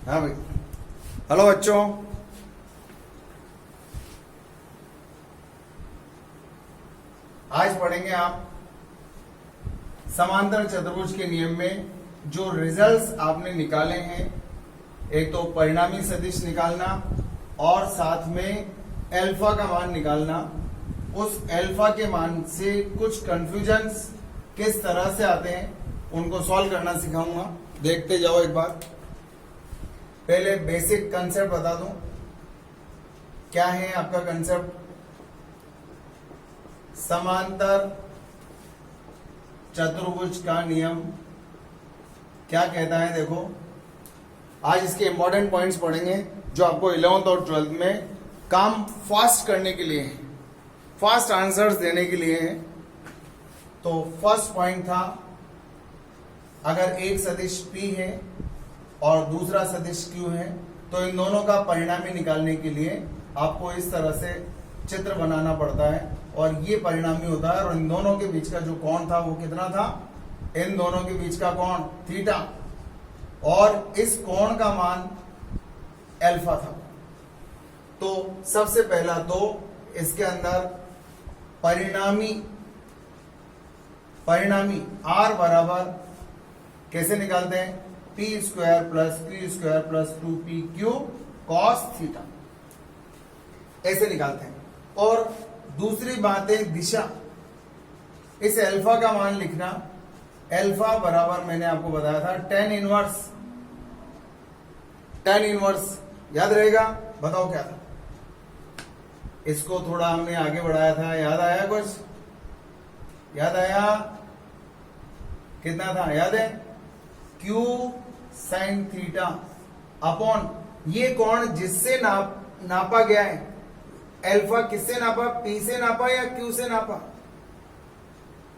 हाँ भाई। हेलो बच्चों, आज पढ़ेंगे आप समांतर चतुर्भुज के नियम में जो रिजल्ट्स आपने निकाले हैं। एक तो परिणामी सदिश निकालना और साथ में अल्फा का मान निकालना। उस अल्फा के मान से कुछ कंफ्यूजन्स किस तरह से आते हैं उनको सॉल्व करना सिखाऊंगा। देखते जाओ एक बार। पहले बेसिक कंसेप्ट बता दूं, क्या है आपका कंसेप्ट। समांतर चतुर्भुज का नियम क्या कहता है। देखो, आज इसके इंपॉर्टेंट पॉइंट्स पढ़ेंगे जो आपको 11th और 12th में काम फास्ट करने के लिए है, फास्ट आंसर्स देने के लिए है। तो फर्स्ट पॉइंट था, अगर एक सदिश P है और दूसरा सदिश Q है तो इन दोनों का परिणामी निकालने के लिए आपको इस तरह से चित्र बनाना पड़ता है और ये परिणामी होता है। और इन दोनों के बीच का जो कोण था वो कितना था, इन दोनों के बीच का कोण थीटा, और इस कोण का मान अल्फा था। तो सबसे पहला तो इसके अंदर परिणामी R बराबर कैसे निकालते हैं, P square plus Q square plus 2PQ cos theta, ऐसे निकालते हैं। और दूसरी बात है दिशा। इस अल्फा का मान लिखना, अल्फा बराबर मैंने आपको बताया था tan इनवर्स याद रहेगा। बताओ क्या था, इसको थोड़ा हमने आगे बढ़ाया था, याद आया कुछ, याद आया, कितना था याद है, Q sin थीटा अपॉन ये कोण जिससे नापा गया है। अल्फा किससे नापा, P से नापा या Q से नापा,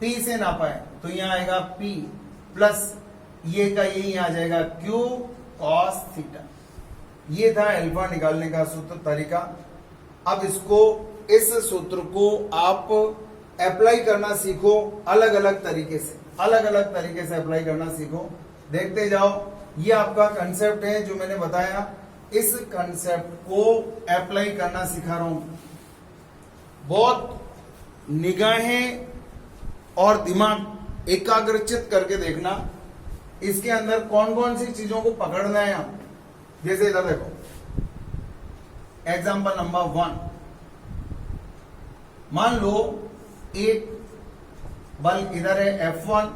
P से नापा है तो यहां आएगा P प्लस ये का यही आ जाएगा Q cos थीटा। ये था अल्फा निकालने का सूत्र तरीका। अब इस सूत्र को आप अप्लाई करना सीखो, अलग अलग तरीके से अप्लाई करना सीखो। देखते जाओ, ये आपका कंसेप्ट है जो मैंने बताया, इस कंसेप्ट को अप्लाई करना सिखा रहा हूं। बहुत निगाहें और दिमाग एकाग्रचित करके देखना, इसके अंदर कौन कौन सी चीजों को पकड़ना है आप। जैसे इधर देखो, एग्जांपल नंबर 1, मान लो एक बल इधर है F1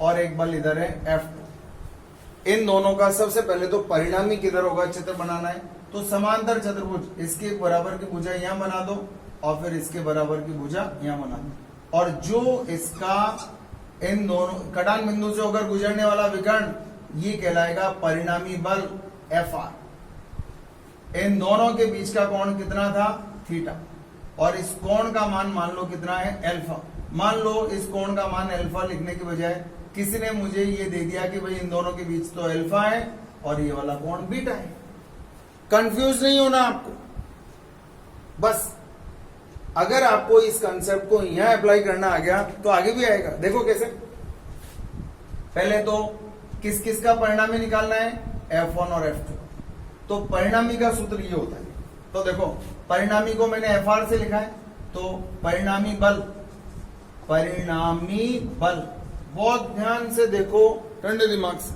और एक बल इधर है F2। इन दोनों का सबसे पहले तो परिणामी किधर होगा चित्र बनाना है। तो समांतर चतुर्भुज, इसके बराबर की भुजा यहां बना दो और फिर इसके बराबर की भुजा यहां बना दो, और जो इसका इन दोनों कटान बिंदु से होकर गुजरने वाला विकर्ण ये कहलाएगा परिणामी बल Fr। इन दोनों के बीच का कोण कितना था, थीटा, और इस कोण का मान लो कितना है, अल्फा। मान लो इस कोण का मान अल्फा लिखने के बजाय किसी ने मुझे ये दे दिया कि भाई इन दोनों के बीच तो अल्फा है और ये वाला कोण बीटा है। कंफ्यूज नहीं होना आपको, बस अगर आपको इस कंसेप्ट को यहां अप्लाई करना आ गया तो आगे भी आएगा। देखो कैसे, पहले तो किस किस का परिणामी निकालना है, F1 और F2। तो परिणामी का सूत्र ये होता है। तो देखो, परिणामी को मैंने Fr से लिखा है, तो परिणामी बल, बहुत ध्यान से देखो, ठंडे दिमाग से।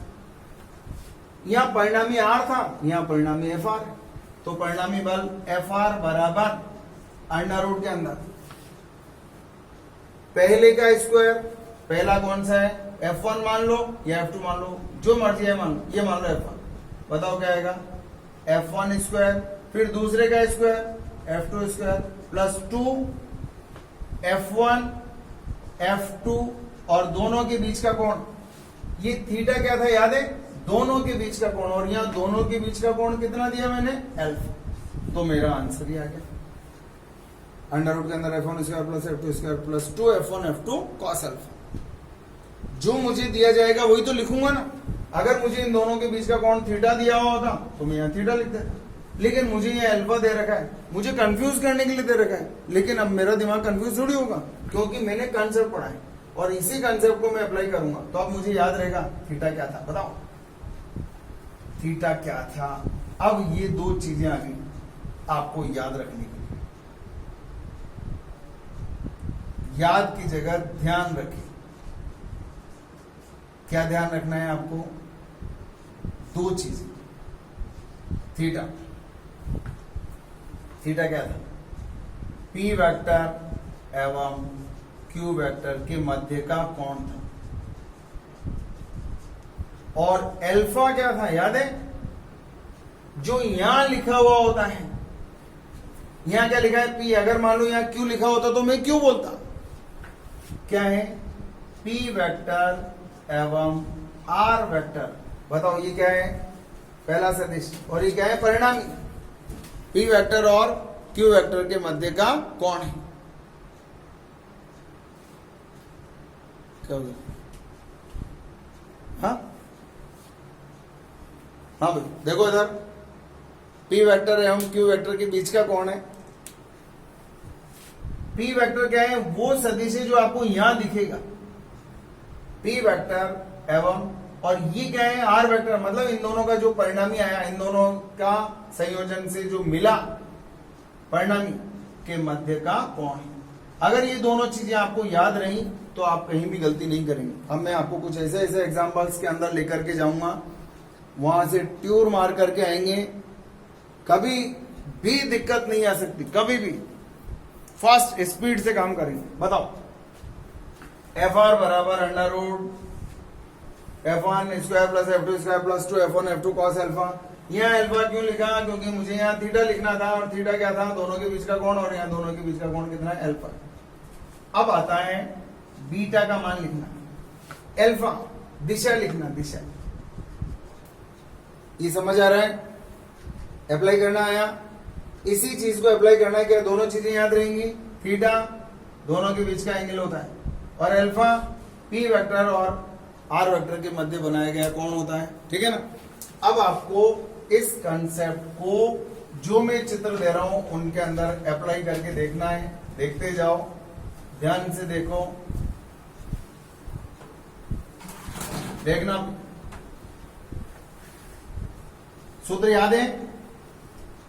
यहां परिणामी R था, यहां परिणामी Fr है, तो परिणामी बल Fr बराबर अंडर रूट के अंदर पहले का स्क्वायर, पहला कौन सा है, F1 मान लो या F2 मान लो, जो मर्जी है मान लो, ये मान लो F1। बताओ क्या आएगा, F1 स्क्वायर, फिर दूसरे का square F2 square plus 2 F1 F2, और दोनों के बीच का कोण, ये थीटा क्या था याद है, दोनों के बीच का कोण, और यहां दोनों के बीच का कोण कितना दिया मैंने, अल्फा। तो मेरा आंसर ही आ गया, अंडर रूट के अंदर F1 square plus F2 square plus 2 F1 F2 cos alpha. जो मुझे दिया जाएगा वही तो लिखूंगा ना। अगर मुझे इन दोनों के बीच का कोण थीटा दिया हुआ होता तो मैं यहां थीटा लिख देता, लेकिन मुझे ये अल्फा दे रखा है, मुझे कंफ्यूज करने के लिए दे रखा है। लेकिन अब मेरा दिमाग कंफ्यूज थोड़ी होगा, क्योंकि मैंने कंसेप्ट पढ़ा है और इसी कंसेप्ट को मैं अप्लाई करूंगा। तो अब मुझे याद रहेगा थीटा क्या था, बताओ। थीटा क्या था। अब ये दो चीजें आ गई आपको याद रखने के लिए। याद की जगह ध्यान रखें। क्या ध्यान रखना है आपको? दो चीजें। थीटा, थीटा क्या था? पी वेक्टर एवं क्यू वेक्टर के मध्य का कोण था। और अल्फा क्या था याद है? जो यहां लिखा हुआ होता है, यहां क्या लिखा है? पी। अगर मान लो यहां क्यू लिखा होता तो मैं क्यू बोलता। क्या है? पी वेक्टर एवं आर वेक्टर। बताओ ये क्या है? पहला सदिश। और ये क्या है? परिणामी। पी वेक्टर और क्यू वेक्टर के मध्य का कोण है। क्या हो गया? हाँ हाँ भाई देखो इधर, पी वेक्टर एवं क्यू वेक्टर के बीच का कोण है। पी वेक्टर क्या है? वो सदिश है जो आपको यहां दिखेगा, पी वेक्टर एवं, और ये क्या है? R vector. मतलब इन दोनों का जो परिणामी आया, इन दोनों का संयोजन से जो मिला परिणामी के मध्य का कोण है। अगर ये दोनों चीजें आपको याद रही तो आप कहीं भी गलती नहीं करेंगे। अब मैं आपको कुछ ऐसे ऐसे एग्जाम्पल्स के अंदर लेकर के जाऊंगा, वहां से ट्यूर मार करके आएंगे, कभी भी दिक्कत नहीं आ सकती, कभी भी फास्ट स्पीड से काम करेंगे। बताओ, एफ आर बराबर under root f1 square plus f2 square plus 2 f1 f2 cos alpha. यहाँ अल्फा क्यों लिखा? क्योंकि मुझे यहाँ थीटा लिखना था, और थीटा क्या था? दोनों के बीच का कोण, और यहाँ दोनों के बीच का कोण कितना है? अल्फा। अब आता है बीटा का मान लिखना, अल्फा दिशा लिखना, दिशा। ये समझ आ रहा है? अप्लाई करना आया, इसी चीज को अप्लाई करना है। क्या दोनों चीजें याद रहेंगी? थीटा दोनों के बीच का एंगल होता है, और अल्फा पी वेक्टर और आर वेक्टर के मध्य बनाया गया कोण होता है। ठीक है ना? अब आपको इस कंसेप्ट को जो मैं चित्र दे रहा हूं उनके अंदर अप्लाई करके देखना है। देखते जाओ, ध्यान से देखो, देखना। सूत्र याद है?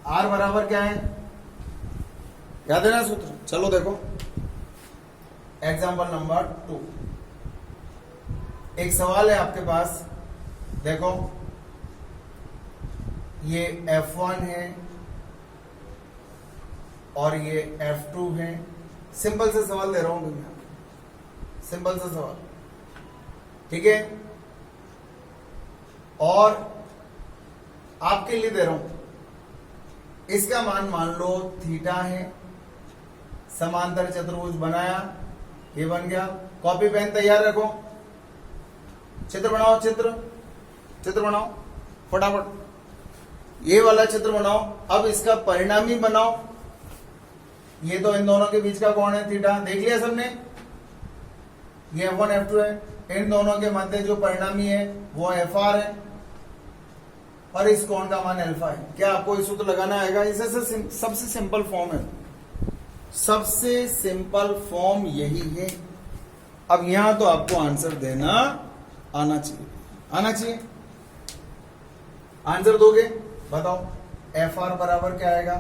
आर बराबर क्या है? याद है ना सूत्र? चलो देखो, एग्जाम्पल नंबर 2। एक सवाल है आपके पास, देखो ये F1 है और ये F2 है। सिंपल से सवाल दे रहा हूं मैं, सिंपल सा सवाल, ठीक है? और आपके लिए दे रहा हूं। इसका मान लो थीटा है, समांतर चतुर्भुज बनाया, ये बन गया। कॉपी पेन तैयार रखो, चित्र बनाओ, चित्र बनाओ फटाफट। ये वाला चित्र बनाओ। अब इसका परिणामी बनाओ। ये तो इन दोनों के बीच का कोण है थीटा, देख लिया सबने? ये F1 F2 है। इन दोनों के मध्य जो परिणामी है वो FR है, और इस कोण का मान अल्फा है। क्या आपको इस सूत्र लगाना आएगा? इसे सबसे सिंपल फॉर्म है, सबसे सिंपल फॉर्म यही है। अब यहां तो आपको आंसर देना आना चाहिए, आना चाहिए। आंसर दोगे? बताओ, एफ आर बराबर क्या आएगा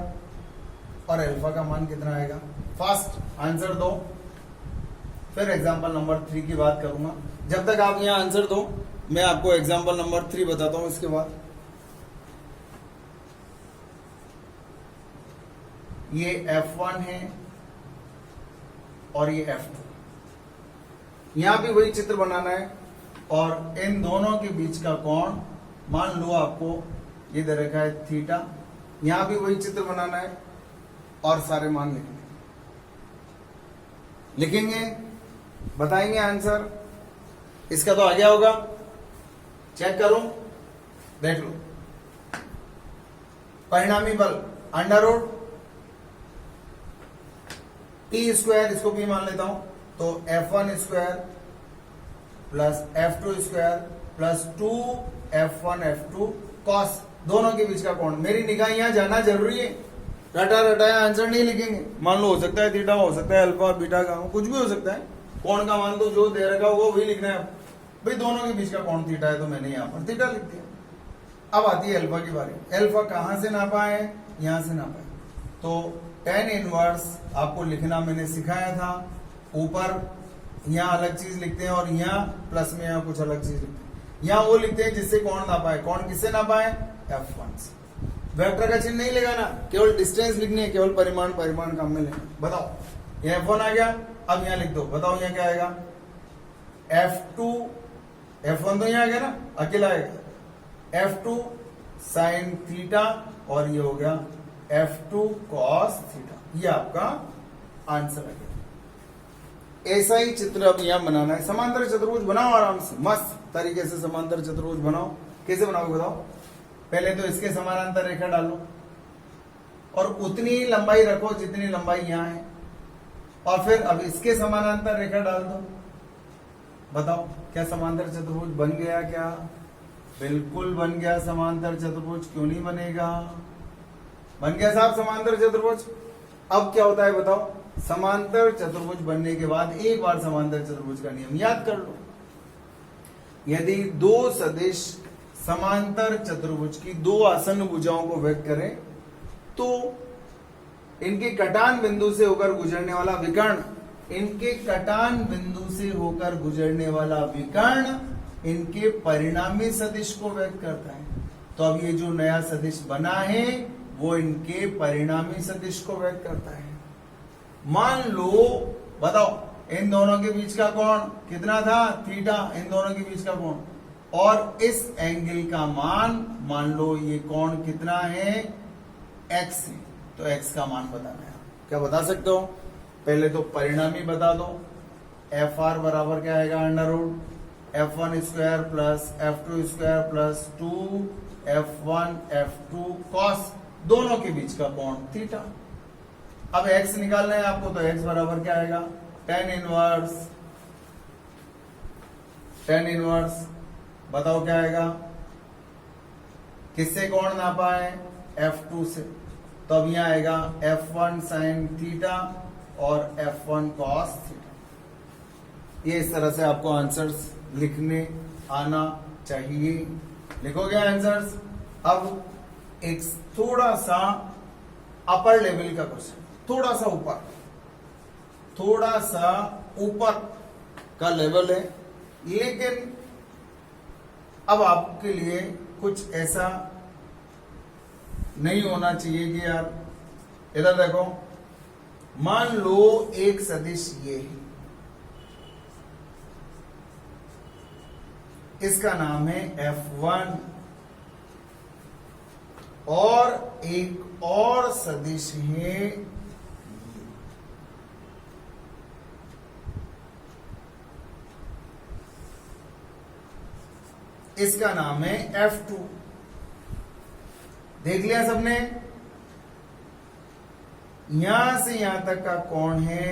और अल्फा का मान कितना आएगा? फास्ट आंसर दो, फिर एग्जांपल नंबर 3 की बात करूंगा। जब तक आप यहां आंसर दो, मैं आपको एग्जांपल नंबर 3 बताता हूं। इसके बाद ये F1 है और ये F2। यहां भी वही चित्र बनाना है, और इन दोनों के बीच का कोण मान लो आपको ये दे रखा है थीटा। यहां भी वही चित्र बनाना है और सारे मान लिखेंगे, बताएंगे आंसर। इसका तो आ गया होगा, चेक करो, देख लो। परिणामी बल अंडर रूट टी स्क्वायर, इसको भी मान लेता हूं, तो F1 square plus F2 square plus 2F1 F2 cos, दोनों के बीच का कोण। मेरी निगाह यहां जाना जरूरी है, रटा रटाया आंसर नहीं लिखेंगे। मान लो हो सकता है थीटा, हो सकता है अल्फा, बीटा का, कुछ भी हो सकता है। कोण का मान तो जो दे रखा होगा वही लिखना है। भाई दोनों के बीच का कोण थीटा है, तो मैंने यहां पर थीटा लिख दिया। अब आती है अल्फा की बारी। अल्फा कहां से नापा है? यहां से नापा है। तो tan इनवर्स आपको लिखना मैंने सिखाया था। ऊपर यहाँ अलग चीज लिखते हैं और यहाँ प्लस में यहाँ कुछ अलग चीज लिखते हैं। यहाँ वो लिखते हैं जिससे कोण नापा है। कोण किससे नापा है? F1 से। वेक्टर का चिन्ह नहीं लगाना, केवल डिस्टेंस लिखनी है, केवल परिमाण काम में लेना। बताओ, ये F1 आ गया। अब यहाँ लिख दो, बताओ यहाँ क्या आएगा? F2, F1 तो यहाँ आ गया ना, अकेला आएगा। F2 साइन थीटा और ये हो गया F2 कॉस थीटा। ये आपका आंसर है। ऐसा ही चित्र अब यहां बनाना है। समांतर चतुर्भुज बनाओ आराम से, मस्त तरीके से समांतर चतुर्भुज बनाओ। कैसे बनाओगे बताओ? पहले तो इसके समानांतर रेखा डालो और उतनी ही लंबाई रखो जितनी लंबाई यहां है, और फिर अब इसके समानांतर रेखा डाल दो। बताओ क्या समांतर चतुर्भुज बन गया? क्या बिल्कुल बन गया समांतर चतुर्भुज। क्यों नहीं बनेगा? बन गया साहब समांतर चतुर्भुज। अब क्या होता है बताओ? समांतर चतुर्भुज बनने के बाद एक बार समांतर चतुर्भुज का नियम याद कर लो। यदि दो सदिश समांतर चतुर्भुज की दो आसन्न भुजाओं को व्यक्त करें तो इनके कटान बिंदु से होकर गुजरने वाला विकर्ण, इनके कटान बिंदु से होकर गुजरने वाला विकर्ण इनके परिणामी सदिश को व्यक्त करता है। तो अब ये जो नया सदिश बना है वो इनके परिणामी सदिश को व्यक्त करता है। मान लो, बताओ, इन दोनों के बीच का कोण कितना था? थीटा। इन दोनों के बीच का कोण, और इस एंगल का मान लो ये कोण कितना है? x है। तो x का मान बताना है। क्या बता सकते हो? पहले तो परिणामी बता दो। FR बराबर क्या आएगा? Under root F1 square plus F2 square plus 2F1 F2 cos दोनों के बीच का कोण थीटा। अब x निकालना है आपको, तो x बराबर क्या आएगा? tan इनवर्स बताओ क्या आएगा? किससे कोण नापा है? F2 से। तो अब यहां आएगा F1 साइन थीटा और F1 कॉस थीटा। ये इस तरह से आपको आंसर्स लिखने आना चाहिए। लिखोगे आंसर्स? अब एक थोड़ा सा अपर लेवल का क्वेश्चन, थोड़ा सा ऊपर का लेवल है, लेकिन अब आपके लिए कुछ ऐसा नहीं होना चाहिए कि यार, इधर देखो, मान लो एक सदिश ये है, इसका नाम है F1, और एक और सदिश है इसका नाम है F2। देख लिया सबने? यहां से यहां तक का कोण है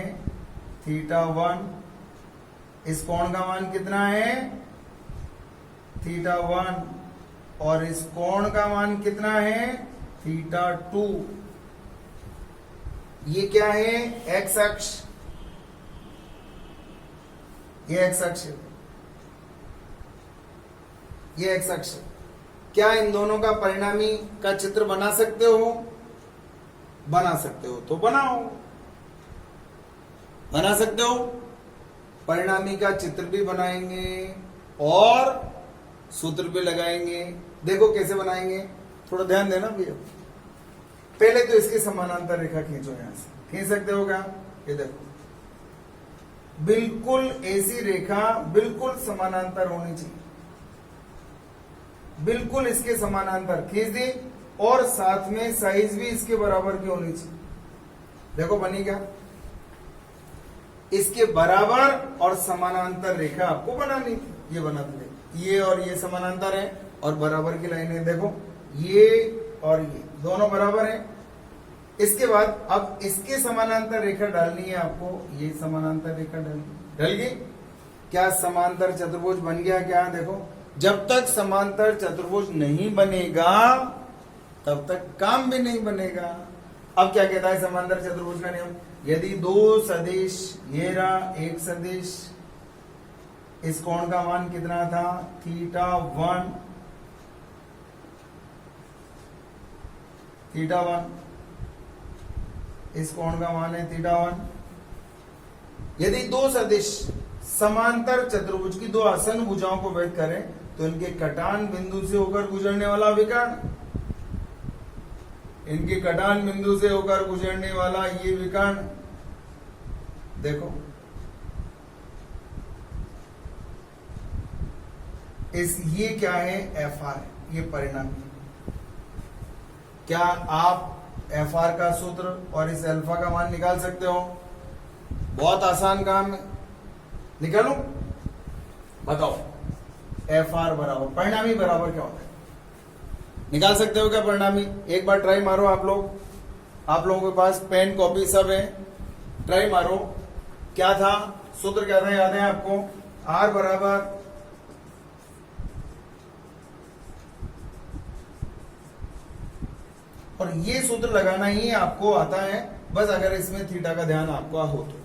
θ1। इस कोण का मान कितना है? θ1। और इस कोण का मान कितना है? θ2। ये क्या है? x अक्ष। ये x अक्ष, ये x अक्ष। क्या इन दोनों का परिणामी का चित्र बना सकते हो? बना सकते हो तो बनाओ। बना सकते हो? परिणामी का चित्र भी बनाएंगे और सूत्र भी लगाएंगे। देखो कैसे बनाएंगे, थोड़ा ध्यान देना भैया। पहले तो इसके समानांतर रेखा खींचो, यहां से खींच सकते हो क्या? ये देखो, बिल्कुल ऐसी रेखा बिल्कुल समानांतर होनी चाहिए, बिल्कुल इसके समानांतर खींच दी, और साथ में साइज भी इसके बराबर की होनी चाहिए। देखो बनी क्या? इसके बराबर और समानांतर रेखा आपको बनानी थी, ये बना दे। ये और ये समानांतर है और बराबर की लाइनें देखो, ये और ये दोनों बराबर है। इसके बाद अब इसके समानांतर रेखा डालनी है आपको, ये समानांतर रेखा डल गई। क्या समांतर चतुर्भुज बन गया? क्या देखो, जब तक समांतर चतुर्भुज नहीं बनेगा तब तक काम भी नहीं बनेगा। अब क्या कहता है समांतर चतुर्भुज का नियम? यदि दो सदिश, ये रहा एक सदिश, इस कोण का मान कितना था? θ1, थीटा 1, इस कोण का मान है थीटा 1। यदि दो सदिश समांतर चतुर्भुज की दो आसन भुजाओं को भेद करें तो इनके कटान बिंदु से होकर गुजरने वाला विकर्ण, इनके कटान बिंदु से होकर गुजरने वाला ये विकर्ण, देखो ये क्या है, एफ आर, ये परिणाम। क्या आप एफ आर का सूत्र और इस अल्फा का मान निकाल सकते हो? बहुत आसान काम है, निकालो, बताओ। एफ आर बराबर परिणामी बराबर क्या होता है, निकाल सकते हो क्या परिणामी? एक बार ट्राई मारो आप लोगों के पास पेन कॉपी सब है, ट्राई मारो। क्या था सूत्र, क्या था, याद है आपको? आर बराबर और ये सूत्र लगाना ही आपको आता है, बस अगर इसमें थीटा का ध्यान आपको हो तो।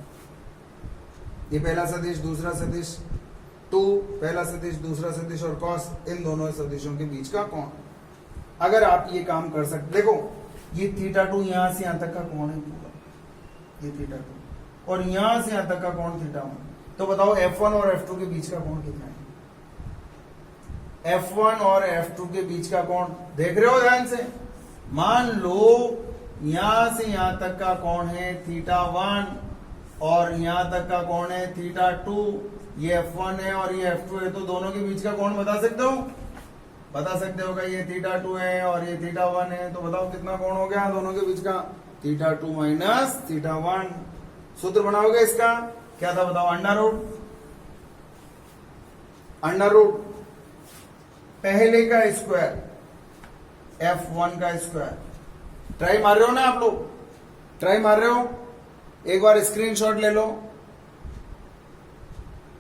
ये पहला सदिश, दूसरा सदिश, 2 पहला सदिश, दूसरा सदिश और कॉस, इन दोनों सदिशों के बीच का कोण। अगर आप ये काम कर सकते, देखो ये थीटा 2 यहां से यहां तक का कोण है पूरा, ये थीटा 2 और यहां से यहां तक का कोण थीटा 1। तो बताओ F1 और F2 के बीच का कोण कितना है? F1 और F2 के बीच का कोण देख रहे हो ध्यान से? मान लो यहां से यहां तक का कोण है थीटा 1 और यहां तक का कोण है थीटा 2, ये F1 है और ये F2 है, तो दोनों के बीच का कोण बता सकते हो? बता सकते हो क्या? ये थीटा 2 है और ये थीटा 1 है, तो बताओ कितना कोण हो गया दोनों के बीच का? Theta 2 minus theta 1। सूत्र बनाओगे इसका, क्या था बताओ? अंडर रूट पहले का स्क्वायर F1 का स्क्वायर। ट्राई मार रहे हो ना आप लोग? ट्राई मार रहे हो? एक बार स्क्रीनशॉट ले लो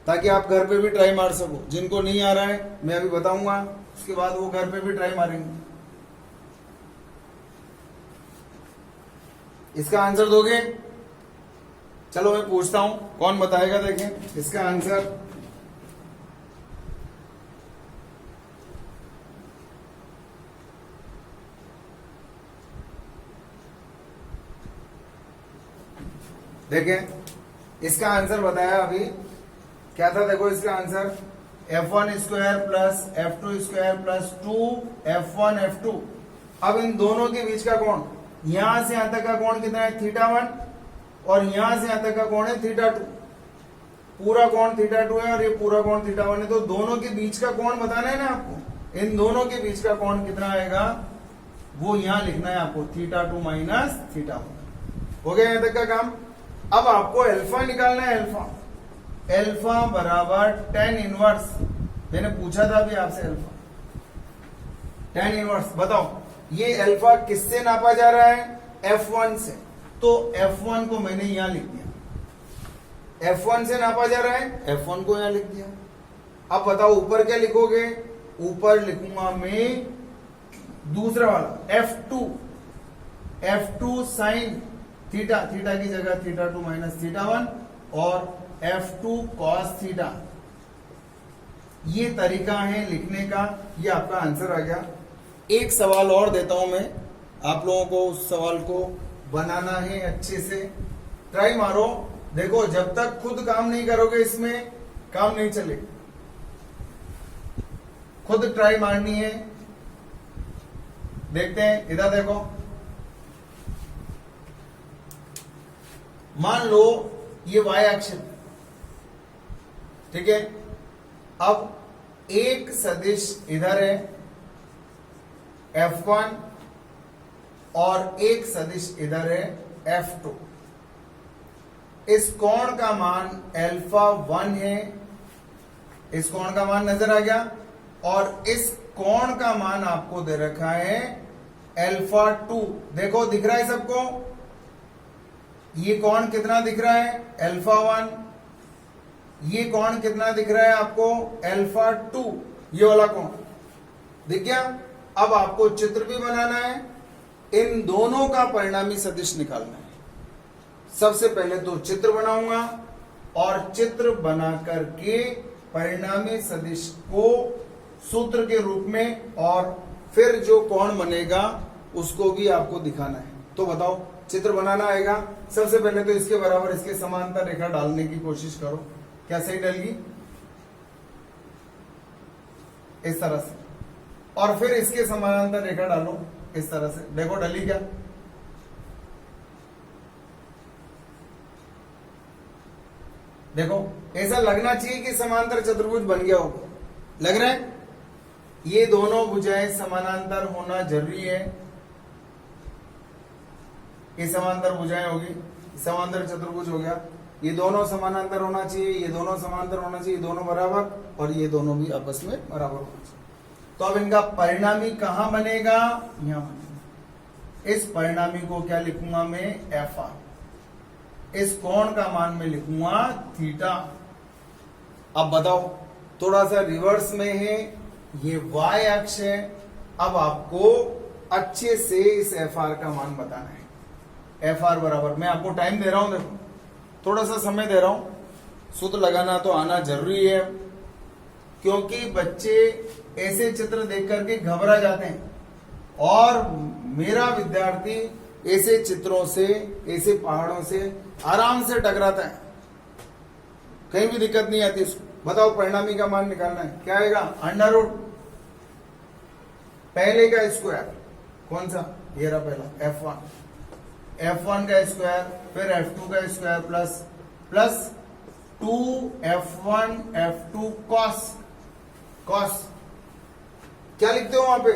ताकि आप घर पे भी ट्राई मार सको। जिनको नहीं आ रहा है मैं अभी बताऊंगा, उसके बाद वो घर पे भी ट्राई मारेंगे। इसका आंसर दोगे? चलो मैं पूछता हूं, कौन बताएगा? देखें इसका आंसर। देखें इसका आंसर बताया अभी, क्या था? देखो इसका answer F1 square plus F2 square plus 2F1 F2। अब इन दोनों के बीच का कोण, यहां से यहां तक का कोण कितना है? थीटा 1 और यहां से यहां तक का कोण है थीटा 2। पूरा कोण थीटा 2 है और ये पूरा कोण थीटा 1 है, तो दोनों के बीच का कोण बताना है ना आपको। इन दोनों के बीच का कोण कितना आएगा वो यहां लिखना है आपको, थीटा 2 माइनस थीटा 1। हो गया यहां तक का काम। अब आपको अल्फा निकालना है। अल्फा बराबर tan इनवर्स, मैंने पूछा था अभी आपसे अल्फा, tan इनवर्स। बताओ ये अल्फा किससे नापा जा रहा है? F1 से, तो F1 को मैंने यहां लिख दिया। F1 से नापा जा रहा है, F1 को यहां लिख दिया। अब बताओ ऊपर क्या लिखोगे? ऊपर लिखूंगा मैं दूसरा वाला F2 साइन थीटा, थीटा की जगह थीटा 2 माइनस थीटा 1 और F2 cos थीटा। ये तरीका है लिखने का, ये आपका आंसर आ गया। एक सवाल और देता हूं मैं, आप लोगों को उस सवाल को बनाना है अच्छे से। ट्राई मारो, देखो जब तक खुद काम नहीं करोगे इसमें काम नहीं चलेगा। खुद ट्राई मारनी है। देखते हैं, इधर देखो, मान लो ये y अक्ष, ठीक है। अब एक सदिश इधर है F1 और एक सदिश इधर है F2। इस कोण का मान अल्फा 1 है, इस कोण का मान नजर आ गया, और इस कोण का मान आपको दे रखा है अल्फा 2। देखो दिख रहा है सबको? ये कोण कितना दिख रहा है? अल्फा 1। ये कोण कितना दिख रहा है आपको? अल्फा 2। ये वाला कोण दिख गया। अब आपको चित्र भी बनाना है, इन दोनों का परिणामी सदिश निकालना है। सबसे पहले तो चित्र बनाऊंगा और चित्र बना करके परिणामी सदिश को सूत्र के रूप में, और फिर जो कोण बनेगा उसको भी आपको दिखाना है। तो बताओ चित्र बनाना आएगा। सबसे पहले तो इसके बराबर इसके समांतर रेखा डालने की कोशिश करो। क्या सही डलेगी? इस तरह से, और फिर इसके समानांतर रेखा डालो इस तरह से। देखो डली क्या? देखो ऐसा लगना चाहिए कि समांतर चतुर्भुज बन गया हो। लग रहा है? ये दोनों भुजाएं समानांतर होना जरूरी है। ये समांतर भुजाएं होगी, समांतर चतुर्भुज हो गया। ये दोनों समानांतर होना चाहिए, ये दोनों समांतर होना चाहिए, दोनों बराबर, और ये दोनों भी आपस में बराबर होना चाहिए। तो अब इनका परिणामी कहां बनेगा? यहां बनेगा। इस परिणामी को क्या लिखूंगा मैं? F R. इस कोण का मान में लिखूंगा थीटा। अब बताओ, थोड़ा सा रिवर्स में है, ये y अक्ष है। अब आपको अच्छे से इस एफ आर का मान बताना है। एफ आर बराबर, मैं आपको टाइम दे रहा हूं, देखो थोड़ा सा समय दे रहा हूं। सूत्र लगाना तो आना जरूरी है, क्योंकि बच्चे ऐसे चित्र देख करके घबरा जाते हैं, और मेरा विद्यार्थी ऐसे चित्रों से, ऐसे पहाड़ों से आराम से टकराता है, कहीं भी दिक्कत नहीं आती उसको। बताओ परिणामी का मान निकालना है, क्या आएगा? अंडर रूट पहले का स्क्वायर, कौन सा? ये रहा पहला F1 का स्क्वायर, फिर F2 का square plus 2F1 F2 cos क्या लिखते हो वहां पे?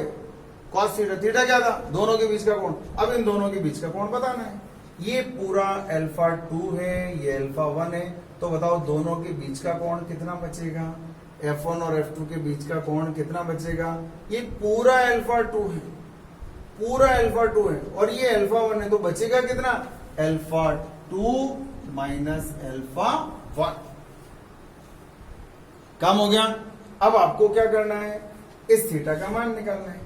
Cos theta. थीटा क्या था? दोनों के बीच का कोण। अब इन दोनों के बीच का कोण बताना है। ये पूरा अल्फा 2 है, ये अल्फा 1 है। तो बताओ दोनों के बीच का कोण कितना बचेगा? F1 और F2 के बीच का कोण कितना बचेगा? ये पूरा अल्फा 2 है, पूरा अल्फा 2 है, और ये अल्फा 1 है। तो बचेगा कितना? Alpha 2 minus alpha 1। काम हो गया। अब आपको क्या करना है? इस थीटा का मान निकालना है।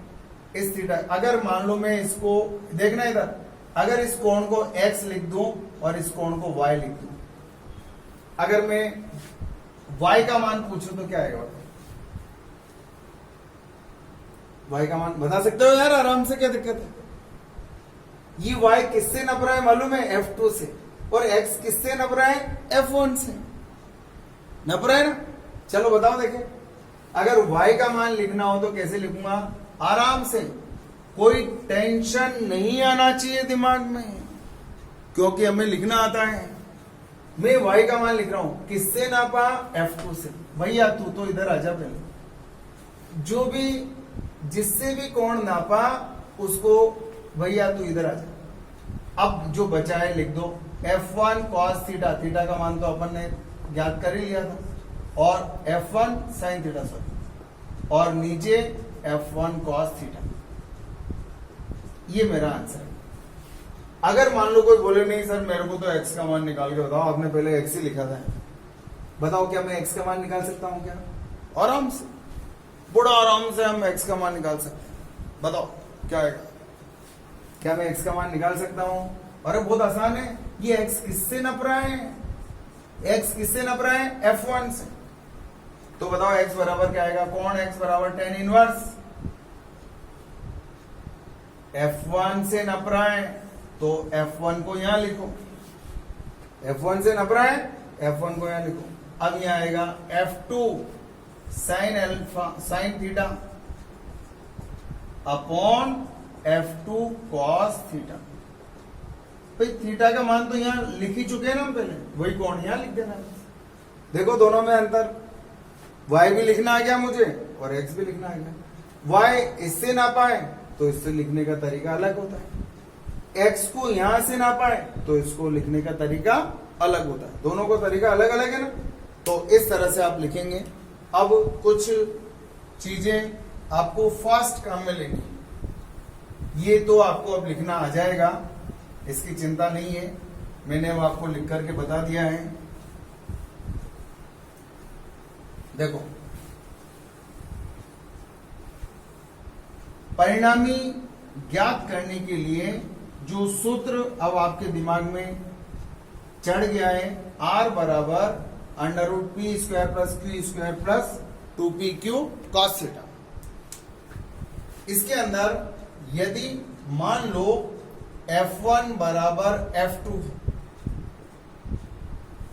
इस थीटा, अगर मान लो मैं इसको, देखना इधर, अगर इस कोण को x लिख दूं और इस कोण को y लिख दूं, अगर मैं y का मान पूछूं तो क्या आएगा? y का मान बता सकते हो यार आराम से, क्या दिक्कत है? ये y किससे नप रहा है मालूम है? F2 से। और x किससे नप रहा है? F1 से नप रहा है ना। चलो बताओ, देखें अगर y का मान लिखना हो तो कैसे लिखूंगा? आराम से, कोई टेंशन नहीं आना चाहिए दिमाग में, क्योंकि हमें लिखना आता है। मैं y का मान लिख रहा हूं, किससे नापा? F2 से। भैया तू तो इधर आजा पहले, जो भी जिससे भी कोण नापा उसको, भैया तू इधर आजा। अब जो बचा है लिख दो, F1 cos थीटा, थीटा का मान तो अपन ने ज्ञात कर ही लिया था, और F1 sin थीटा, और नीचे F1 cos थीटा। ये मेरा आंसर है। अगर मान लो कोई बोले नहीं सर मेरे को तो x का मान निकाल के बताओ, आपने पहले x ही लिखा था, बताओ क्या मैं x का मान निकाल सकता हूं? क्या आराम से, बड़ा आराम से हम x का मान निकाल सकते हैं। बताओ क्या आएगा? क्या मैं x का मान निकाल सकता हूं? अरे बहुत आसान है। ये x किससे नप रहा है? x किससे नप रहा है? F1 से। तो बताओ x बराबर क्या आएगा? कोण x बराबर tan इनवर्स F1 से नप रहा है, तो F1 को यहां लिखो। F1 से नप रहा है, F1 को यहां लिखो। अब यहां आएगा F2 sin alpha sin theta upon F2 cos theta. भाई थीटा का मान तो यहां लिख ही चुके हैं ना हम पहले, वही कोण यहां लिख देना। देखो दोनों में अंतर, y भी लिखना आ गया मुझे और x भी लिखना आ गया। y इससे नापा है तो इससे लिखने का तरीका अलग होता है, x को यहां से नापा है तो इसको लिखने का तरीका अलग होता है। दोनों को तरीका अलग अलग है ना, तो इस तरह से आप लिखेंगे। अब कुछ चीजें आपको फास्ट काम में लेंगी, ये तो आपको अब लिखना आ जाएगा, इसकी चिंता नहीं है, मैंने अब आपको लिख करके बता दिया है। देखो परिणामी ज्ञात करने के लिए जो सूत्र अब आपके दिमाग में चढ़ गया है, r बराबर under root p square plus q square plus 2p q cos theta. इसके अंदर यदि मान लो F1 बराबर F2,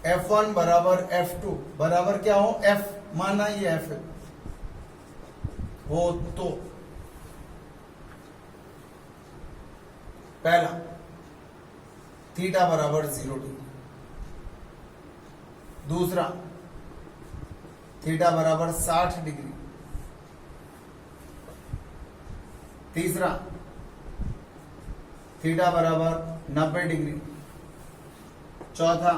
F1 बराबर F2 बराबर क्या हो, F माना ये F है हो तो पहला थीटा बराबर 0 डिग्री, दूसरा थीटा बराबर 60 डिग्री, तीसरा थीटा बराबर 90 डिग्री, चौथा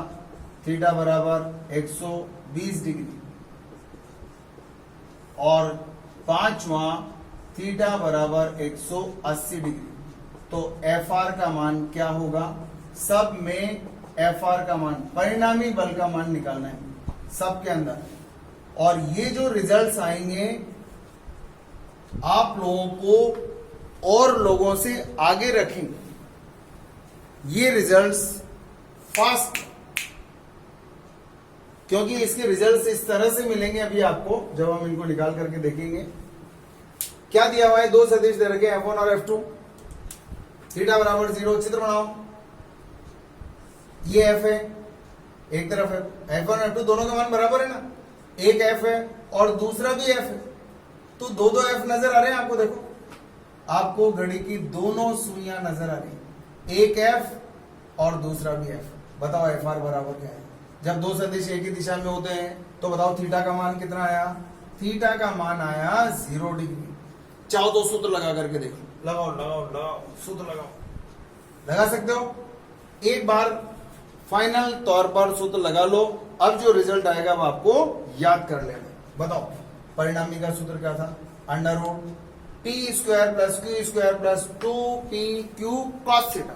थीटा बराबर 120 डिग्री और पांचवा थीटा बराबर 180 डिग्री। तो एफ आर का मान क्या होगा, सब में एफ आर का मान, परिणामी बल का मान निकालना है सब के अंदर। और ये जो रिजल्ट्स आएंगे आप लोगों को और लोगों से आगे रखेंगे, ये रिजल्ट्स फास्ट, क्योंकि इसके रिजल्ट्स इस तरह से मिलेंगे अभी आपको जब हम इनको निकाल करके देखेंगे। क्या दिया हुआ है, दो सदिश दे रखे F1 और F2, थीटा बराबर 0, चित्र बनाओ, ये F है एक तरफ है, F1 और F2 दोनों का मान बराबर है ना, एक F है और दूसरा भी F है, तो दो दो F नजर आ रहे हैं आपको। देखो आपको घड़ी की दोनों सुइयां नजर आ रही, एक F और दूसरा भी F। बताओ एफ आर बराबर क्या है, जब दो सदिश एक ही दिशा में होते हैं तो बताओ थीटा का मान कितना आया, थीटा का मान आया 0 डिग्री। चाहो तो सूत्र लगा करके देखो, लगाओ लगाओ लगाओ, सूत्र लगाओ, लगा सकते हो एक बार, फाइनल तौर पर सूत्र लगा लो। अब जो रिजल्ट आएगा वो आपको याद कर लेना। बताओ परिणामी का सूत्र क्या था, under root p square plus q square plus 2p q cos theta.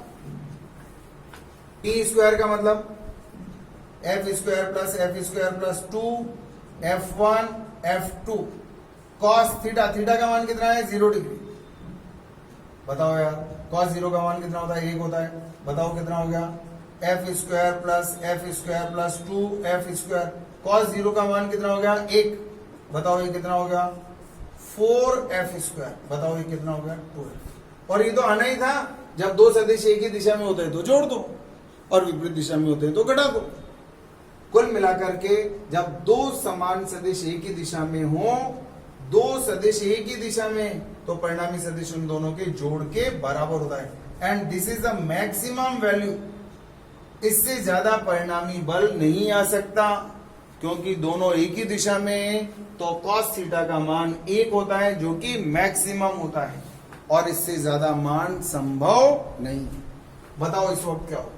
P square का मतलब f square plus 2 F1 F2 cos theta, theta का मान कितना है 0 डिग्री। बताओ यार कॉस 0 का मान कितना होता है, 1 होता है। बताओ कितना हो गया, F square plus 2 F square, cos 0 का मान कितना हो गया 1। बताओ ये कितना हो गया 4f स्क्वायर। बताओ ये कितना हो गया 2f। और ये तो आना ही था, जब दो सदिश एक ही दिशा में होते हैं तो जोड़ दो और विपरीत दिशा में होते हैं तो घटा दो। कुल मिलाकर के जब दो समान सदिश एक ही दिशा में हो, दो सदिश एक ही दिशा में, तो परिणामी सदिश उन दोनों के जोड़ के बराबर होता है। And this is the maximum value, इससे ज्यादा परिणामी बल नहीं आ सकता, क्योंकि दोनों एक ही दिशा में, तो cos थीटा का मान 1 होता है जो कि मैक्सिमम होता है, और इससे ज्यादा मान संभव नहीं। बताओ इस वक्त क्या हो,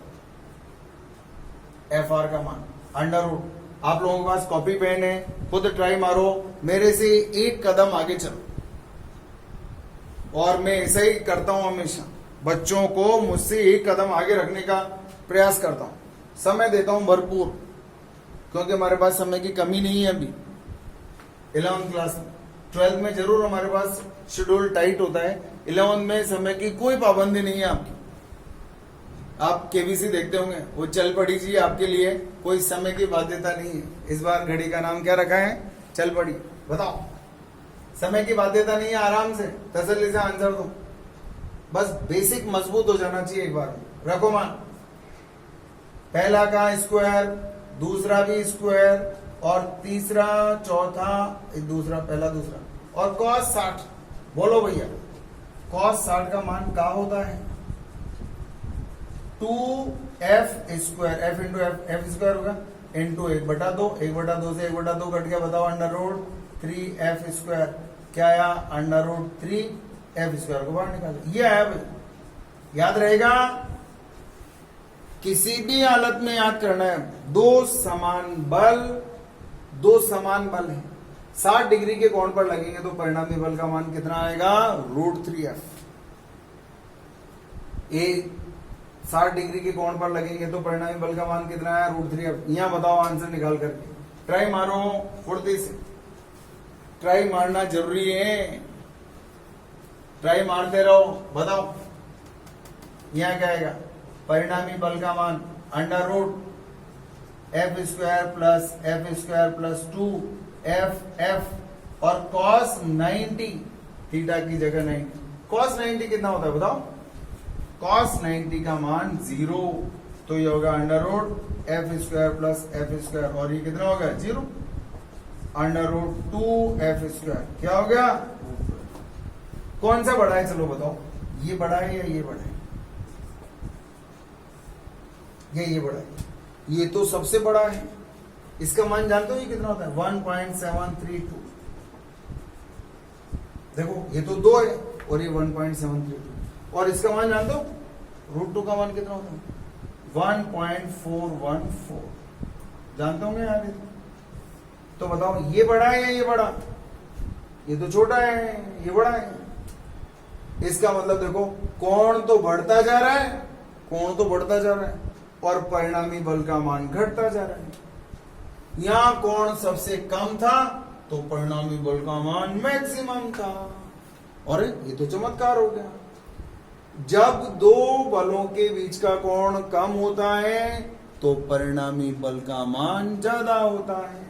एफ आर का मान अंडर रूट, आप लोगों के पास कॉपी पेन है, खुद ट्राई मारो, मेरे से एक कदम आगे चलो। और मैं ऐसा ही करता हूं हमेशा, बच्चों को मुझसे एक कदम आगे रखने का प्रयास करता हूं, समय देता हूं भरपूर, क्योंकि हमारे पास समय की कमी नहीं है। अभी 11th क्लास में, 12th में जरूर हमारे पास शेड्यूल टाइट होता है, 11th में समय की कोई पाबंदी नहीं है आपकी। आप केबीसी देखते होंगे, वो चल पड़ी जी आपके लिए कोई समय की बाध्यता नहीं है। इस बार घड़ी का नाम क्या रखा है, चल पड़ी। बताओ समय की बाध्यता नहीं है, आराम से तसल्ली से आंसर दो, बस बेसिक मजबूत हो जाना चाहिए। एक बार रखो मान, पहला का स्क्वायर, दूसरा भी स्क्वायर, और तीसरा चौथा दूसरा, पहला दूसरा, और cos 60। बोलो भैया cos 60 का मान क्या होता है, 2f square, f into F square होगा इंटू 1/2, 1/2 से 1/2 कट गया। बताओ अंडर रूट 3f स्क्वायर, क्या आया अंडर रूट 3f स्क्वायर को बाहर निकालो। ये आया भाई, याद रहेगा, किसी भी हालत में याद करना है, दो समान बल है, 60 डिग्री के कोण पर लगेंगे तो परिणामी बल का मान कितना आएगा, √3f। 60 डिग्री के कोण पर लगेंगे तो परिणामी बल का मान कितना है, √3f। यहां बताओ आंसर निकाल करके, ट्राई मारो फुर्ती से, ट्राई मारना जरूरी है, ट्राई मारते रहो। बताओ यहां क्या आएगा, परिणामी बल का मान under root f square plus 2f और cos 90, थीटा की जगह 90, cos 90 कितना होता है बताओ, cos 90 का मान 0, तो ये होगा under root f square plus f square, और ये कितना हो गया 0, अंडर रूट 2f स्क्वायर। क्या हो गया? कौन सा बड़ा है? चलो बताओ, ये बड़ा है या ये बड़ा है? ये बड़ा है। ये तो सबसे बड़ा है। इसका मान जानते हो ये कितना होता है? 1.732। देखो ये तो 2 है और ये 1.732, और इसका मान जानते हो? रूट 2 का मान कितना होता है? 1.414। जानते होंगे यार ये तो बताओ, ये बड़ा है या ये बड़ा? ये तो छोटा है, ये बड़ा है। इसका मतलब देखो, कोण तो बढ़ता जा रहा है, कोण तो बढ़ता जा रहा है, और परिणामी बल का मान घटता जा रहा है। यहां कोण सबसे कम था तो परिणामी बल का मान मैक्सिमम था। और ये तो चमत्कार हो गया। जब दो बलों के बीच का कोण कम होता है तो परिणामी बल का मान ज्यादा होता है।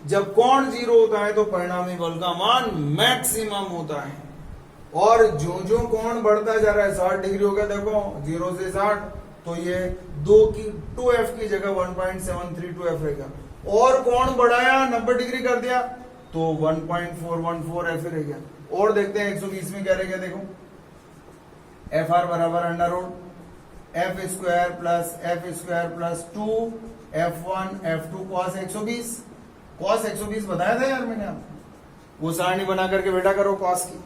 जब कोण 0 होता है तो परिणामी बल का मान मैक्सिमम होता है। और जो जो कोण बढ़ता जा रहा है, 60 डिग्री हो गया, देखो 0 से 60, तो ये 2f की जगह 1.732f रहेगा। और कोण बढ़ाया, 90 डिग्री कर दिया, तो 1.414f रह गया। और देखते हैं 120 में क्या रहेगा, देखो एफ आर बराबर under root f square plus 2 f1 f2 cos 120। cos 120 बताया था यार मैंने आपको, वो सारणी बना करके बेटा करो cos की।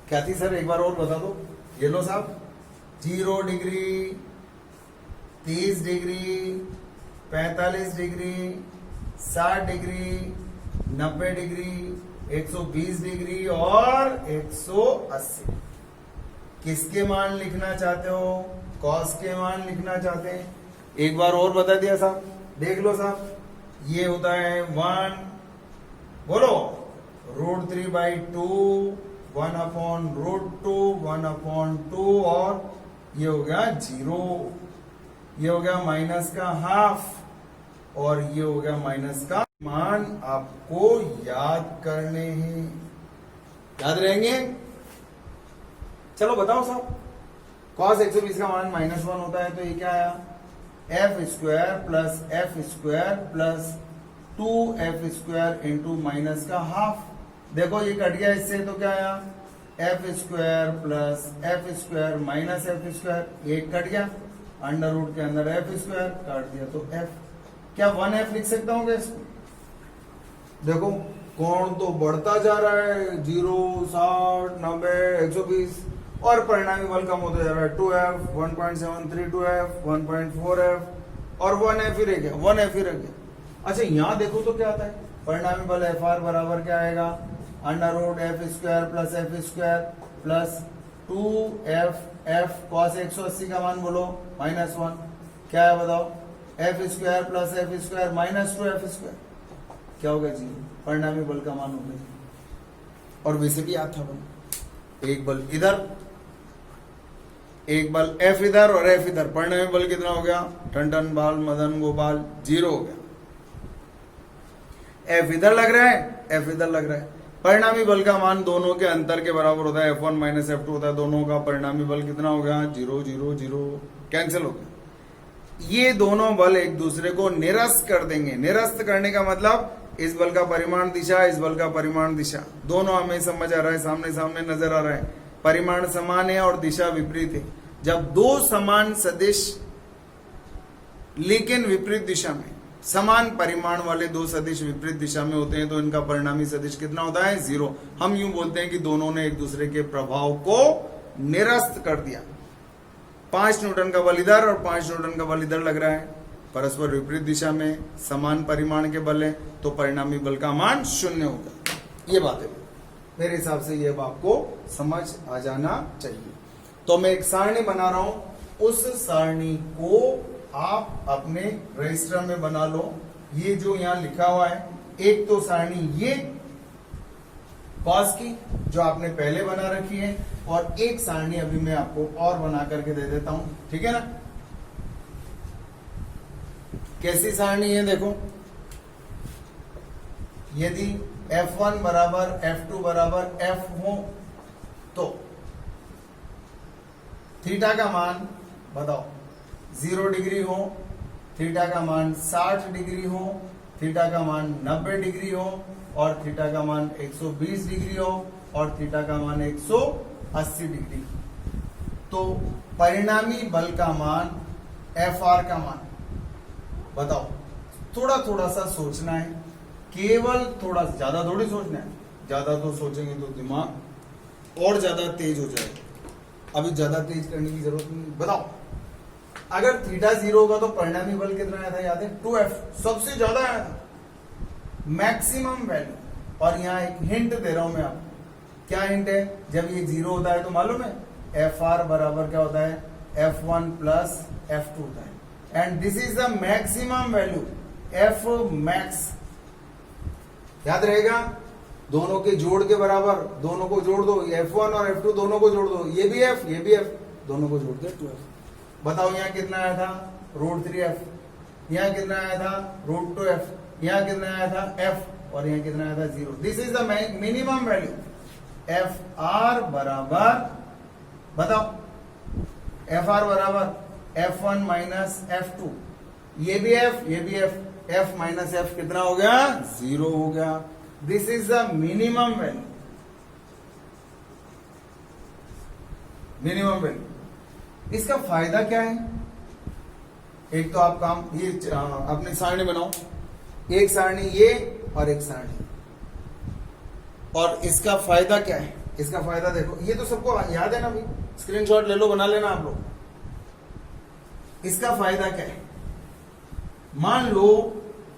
क्या थी सर, एक बार और बता दो। ये लो साहब, 0 degree, 30 degree, 45 degree, 60 degree, 90 degree, 120 degree और 180। किसके मान लिखना चाहते हो? कॉस के मान लिखना चाहते हैं। एक बार और बता दिया साहब, देख लो साहब, ये होता है 1, बोलो, √3/2, 1/√2, 1/2, और ये हो गया 0, ये हो गया माइनस का हाफ, और ये हो गया माइनस का। मान आपको याद करने हैं, याद रहेंगे? चलो बताओ साहब, cos 120 का मान -1 होता है, तो ये क्या आया? f square plus 2f square into minus का हाफ। देखो ये कट गया इससे, तो क्या आया? f square plus f square minus f square, एक कट गया, अंडर रूट के अंदर f स्क्वायर काट दिया तो f। क्या 1f लिख सकता हूँ क्या इसको? देखो कोण तो बढ़ता जा रहा है, 0, 60, 90, 120, और परिणामी बल कम होता जा रहा है, 2f, 1.732f, 1.4f, और 1f ही रह गया, 1f ही रह गया। अच्छा यहाँ देखो तो क्या आता है? परिणामी बल एफ आर बराबर क्या आएगा? Under root f square plus 2f cos 180 का मान बोलो -1, क्या है बताओ? F square plus f square minus 2f square, क्या होगा जी? परिणामी बल का मान होगा। और वैसे भी याद था बल, एक बल इधर, एक बल F इधर और F इधर, परिणामी बल कितना हो गया? टन टन बाल मदन गोपाल, 0 हो गया। F इधर लग रहा है, F इधर लग रहा है। परिणामी बल का मान दोनों के अंतर के बराबर होता है, F1 माइनस F2 होता है। दोनों का परिणामी बल कितना हो गया? 0, 0, 0, कैंसिल हो गया। ये दोनों बल एक दूसरे को निरस्त कर देंगे। निरस्त करने का मतलब, इस बल का परिमाण दिशा, इस बल का परिमाण दिशा, दोनों हमें समझ आ रहा है, सामने सामने नजर आ रहा है। परिमाण समान है और दिशा विपरीत है। जब दो समान सदिश लेकिन विपरीत दिशा में, समान परिमाण वाले दो सदिश विपरीत दिशा में होते हैं, तो इनका परिणामी सदिश कितना होता है? 0। हम यूं बोलते हैं कि दोनों ने एक दूसरे के प्रभाव को निरस्त कर दिया। 5 न्यूटन का बल इधर और 5 न्यूटन का बल इधर लग रहा है, परस्पर विपरीत दिशा में, समान परिमाण के बल है, तो परिणामी बल का मान 0 होगा। ये बात है, मेरे हिसाब से ये आपको समझ आ जाना चाहिए। तो मैं एक सारणी बना रहा हूं, उस सारणी को आप अपने रजिस्टर में बना लो। ये जो यहां लिखा हुआ है, एक तो सारणी ये कॉस की जो आपने पहले बना रखी है, और एक सारणी अभी मैं आपको और बना करके दे देता हूं, ठीक है ना? कैसी सारणी है देखो, यदि F1 बराबर F2 बराबर F हो, तो थीटा का मान बताओ 0 डिग्री हो, थीटा का मान 60 डिग्री हो, थीटा का मान 90 डिग्री हो, और थीटा का मान 120 डिग्री हो, और थीटा का मान 180 डिग्री। तो परिणामी बल का मान Fr का मान बताओ। थोड़ा थोड़ा सा सोचना है, केवल थोड़ा, ज्यादा थोड़ी सोचना है, ज्यादा तो सोचेंगे तो दिमाग और ज्यादा तेज हो जाएगा। अभी ज्यादा तेज करने की जरूरत नहीं। बताओ अगर थीटा 0 होगा तो परिणामी बल कितना आया था, याद है? 2F, सबसे ज्यादा आया था, मैक्सिमम वैल्यू। और यहाँ एक हिंट दे रहा हूं मैं आपको। क्या हिंट है? जब ये 0 होता है तो मालूम है Fr बराबर क्या होता है, F1 प्लस F2 होता है, and this is the maximum value F max. याद रहेगा, दोनों के जोड़ के बराबर, दोनों को जोड़ दो, F1 और F2 दोनों को जोड़ दो, ये भी F ये भी F, दोनों को जोड़ के 2F। बताओ यहाँ कितना आया था, √3F, यहाँ कितना आया था, √2F, यहाँ कितना आया था, F, और यहाँ कितना आया था 0। This is the minimum value. Fr बराबर बताओ, Fr बराबर F1 माइनस F2, ये भी F ये भी F, F माइनस F कितना हो गया, 0 हो गया। This is the minimum value, minimum value. इसका फायदा क्या है? एक तो आप काम ये अपनी सारणी बनाओ, एक सारणी ये और एक सारणी, और इसका फायदा क्या है? इसका फायदा देखो, ये तो सबको याद है ना भाई, स्क्रीनशॉट ले लो, बना लेना आप लोग। इसका फायदा क्या है? मान लो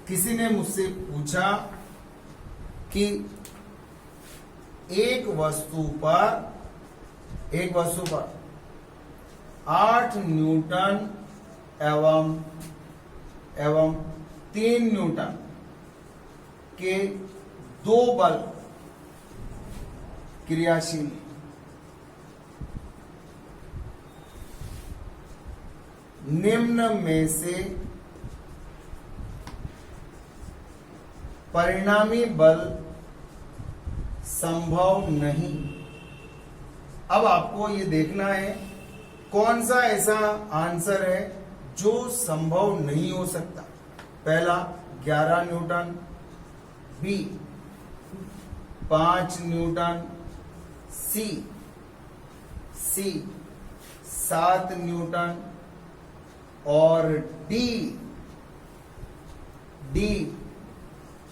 किसी ने मुझसे पूछा कि एक वस्तु पर 8 न्यूटन एवं 3 न्यूटन के 2 बल क्रियाशील, निम्न में से परिणामी बल संभव नहीं। अब आपको ये देखना है कौन सा ऐसा आंसर है जो संभव नहीं हो सकता। पहला 11 न्यूटन, बी 5 न्यूटन, सी 7 न्यूटन, और डी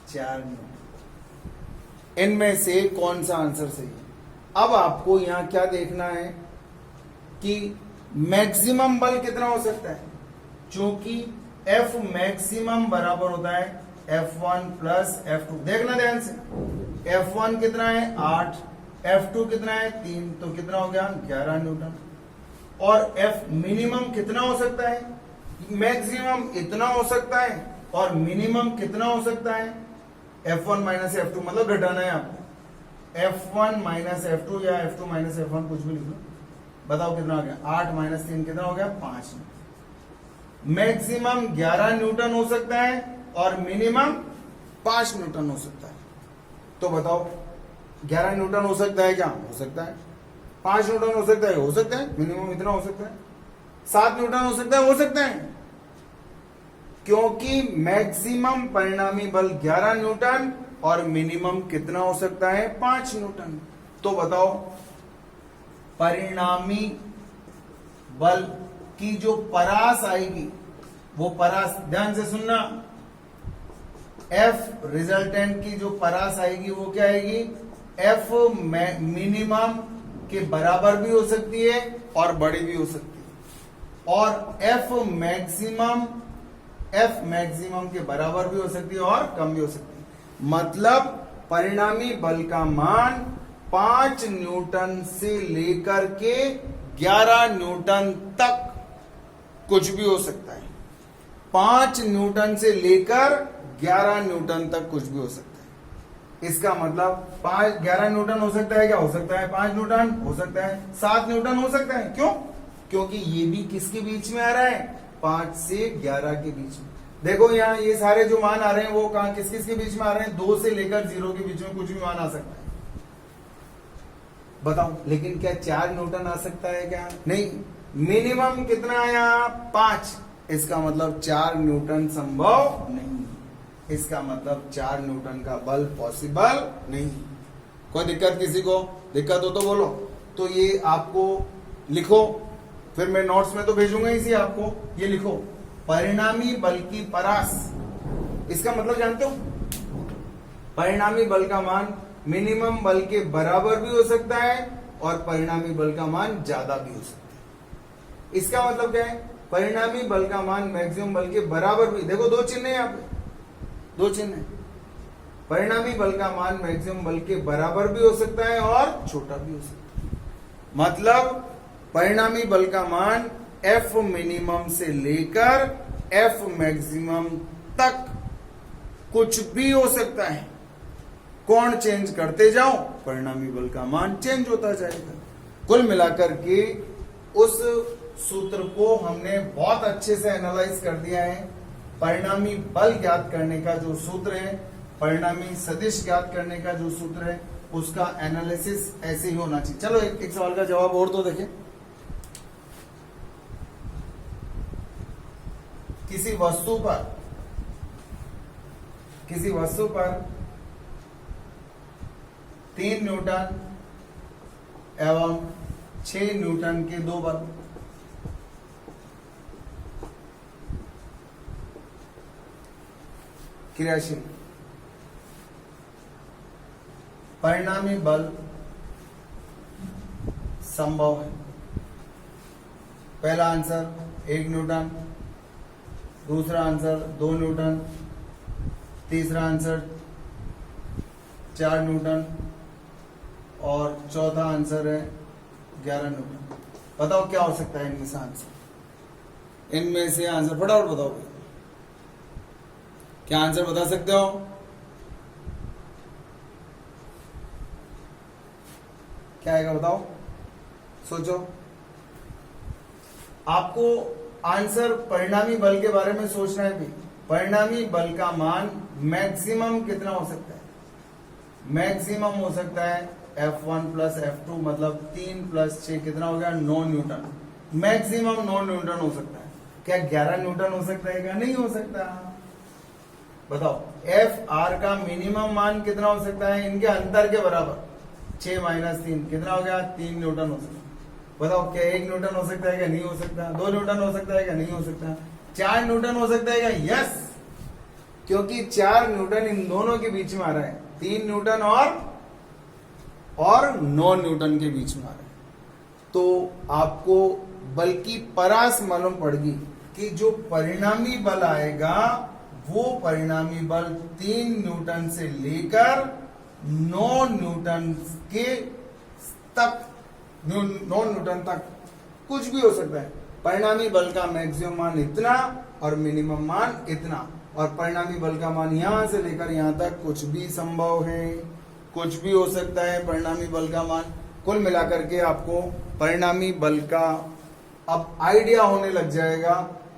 4 न्यूटन। इनमें से कौन सा आंसर सही है? अब आपको यहां क्या देखना है कि मैक्सिमम बल कितना हो सकता है, क्योंकि F मैक्सिमम बराबर होता है F1 प्लस F2। देखना ध्यान से, F1 कितना है 8, F2 कितना है 3, तो कितना हो गया 11 न्यूटन। और F मिनिमम कितना हो सकता है? मैक्सिमम इतना हो सकता है, और मिनिमम कितना हो सकता है? F1 माइनस F2, मतलब घटाना है आपको, F1 माइनस F2 या F2 माइनस F1, कुछ भी लिख लो। बताओ कितना हो गया, 8 माइनस 3 कितना हो गया, 5। मैक्सिमम 11 न्यूटन हो सकता है और मिनिमम 5 न्यूटन हो सकता है। तो बताओ 11 न्यूटन हो सकता है क्या? हो सकता है। 5 न्यूटन हो सकता है? हो सकता है। मिनिमम इतना हो सकता है। 7 न्यूटन हो सकता है? हो सकता है, क्योंकि मैक्सिमम परिणामी बल 11 न्यूटन और मिनिमम कितना हो सकता है, 5 न्यूटन। तो बताओ परिणामी बल की जो परास आएगी, वो परास ध्यान से सुनना, F रिजल्टेंट की जो परास आएगी वो क्या आएगी, F मिनिमम के बराबर भी हो सकती है और बड़ी भी हो सकती है, और F मैक्सिमम के बराबर भी हो सकती है और कम भी हो सकती है। मतलब परिणामी बल का मान 5 न्यूटन से लेकर के 11 न्यूटन तक कुछ भी हो सकता है। 5 न्यूटन से लेकर 11 न्यूटन तक कुछ भी हो सकता है। इसका मतलब 11 न्यूटन हो सकता है क्या? हो सकता है। 5 न्यूटन हो सकता है। 7 न्यूटन हो सकता है। क्यों? क्योंकि ये भी किसके बीच में आ रहा है, 5 से 11 के बीच में। देखो यहाँ ये सारे जो मान आ रहे हैं वो कहां किस किस के बीच में आ रहे हैं, 2 से लेकर 0 के बीच में कुछ भी मान आ सकता है। बताओ, लेकिन क्या 4 न्यूटन आ सकता है क्या? नहीं, मिनिमम कितना आया 5, इसका मतलब 4 न्यूटन संभव नहीं, इसका मतलब 4 न्यूटन का बल पॉसिबल नहीं। कोई दिक्कत किसी को? दिक्कत हो तो बोलो। तो ये आपको लिखो, फिर मैं नोट्स में तो भेजूंगा इसी आपको, ये लिखो परिणामी बल की परास। इसका मतलब जानते हो, परिणामी बल का मान मिनिमम बल के बराबर भी हो सकता है और परिणामी बल का मान ज्यादा भी हो सकता है। इसका मतलब क्या है, परिणामी बल का मान मैक्सिमम बल के बराबर भी, देखो दो चिन्ह है यहाँ पे, दो चिन्ह है। परिणामी बल का मान मैक्सिमम बल के बराबर भी हो सकता है और छोटा भी हो सकता है। मतलब परिणामी बल का मान F मिनिमम से लेकर F मैक्सिमम तक कुछ भी हो सकता है। कोण चेंज करते जाओ, परिणामी बल का मान चेंज होता जाएगा। कुल मिलाकर के उस सूत्र को हमने बहुत अच्छे से एनालाइज कर दिया है। परिणामी बल ज्ञात करने का जो सूत्र है, परिणामी सदिश ज्ञात करने का जो सूत्र है, उसका एनालिसिस ऐसे ही होना चाहिए। चलो एक सवाल का जवाब और तो देखें। किसी वस्तु पर 3 न्यूटन एवं 6 न्यूटन के दो बल, क्रियाशील, परिणामी बल संभव है। पहला आंसर 1 न्यूटन, दूसरा आंसर 2 न्यूटन, तीसरा आंसर 4 न्यूटन और चौथा आंसर है 11 न्यूटन। बताओ क्या हो सकता है इनमें से आंसर? इनमें से आंसर फटाफट बताओ, क्या आंसर बता सकते हो? क्या आएगा बताओ, सोचो। आपको आंसर परिणामी बल के बारे में सोचना है भी। परिणामी बल का मान मैक्सिमम कितना हो सकता है? मैक्सिमम हो सकता है F1 प्लस F2, मतलब 3 प्लस 6 कितना हो गया? 9 न्यूटन। मैक्सिमम 9 न्यूटन हो सकता है। क्या 11 न्यूटन हो सकता है? क्या नहीं हो सकता? बताओ। FR का मिनिमम मान कितना हो सकता है? इनके अंतर के बराबर 6 माइनस 3 कितना हो गया? 3 न्यूटन हो सकता है। बताओ क्या 1 न्यूटन हो सकता है? क्या नहीं हो सकता? 2 न्यूटन हो सकता है? क्या नहीं हो सकता? 4 न्यूटन हो सकता है? क्या? यस, क्योंकि 4 न्यूटन इन दोनों के बीच में आ रहा है। 3 न्यूटन और 9 न्यूटन के बीच में आ रहा है। तो आपको बल की परास मालूम पड़ेगी कि जो परिणामी बल आएगा वो परिणामी बल 3 न्यूटन से लेकर 9 न्यूटन के तक, 9 न्यूटन तक कुछ भी हो सकता है। परिणामी बल का मैक्सिमम मान इतना और मिनिमम मान इतना, और परिणामी बल का मान यहां से लेकर यहां तक कुछ भी संभव है, कुछ भी हो सकता है परिणामी बल का मान। कुल मिलाकर के आपको परिणामी बल का अब आइडिया होने लग जाएगा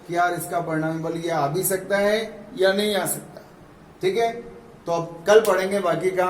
कि यार इसका परिणामी बल ये आ भी सकता है या नहीं आ सकता। ठीक है, तो अब कल पढ़ेंगे बाकी का।